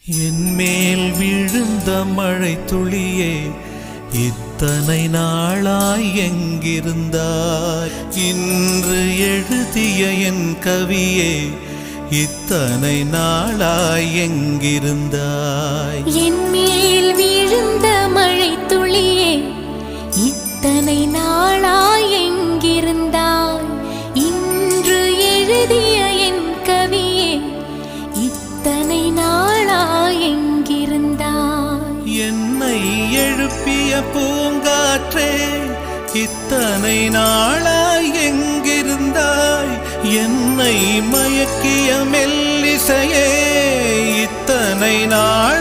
என்மேல் விழுந்த மழை துளியே, இத்தனை நாளாய் எங்கிருந்தாய்? இன்று எழுதிய என் கவியே, இத்தனை நாளாய் எங்கிருந்தாய்? என்மேல் விழுந்த மழை துளியே, இத்தனை நாளாய் எங்கிருந்தாய்? இன்று எழுதிய என் கவியே, இத்தனை நாளாய் எங்கிருந்தாய்? என்னை எழுப்பிய பூங்காற்றே, இத்தனை நாளாய் எங்கிருந்தாய்? என்னை மயக்கிய மெல்லிசையே, இத்தனை நாள்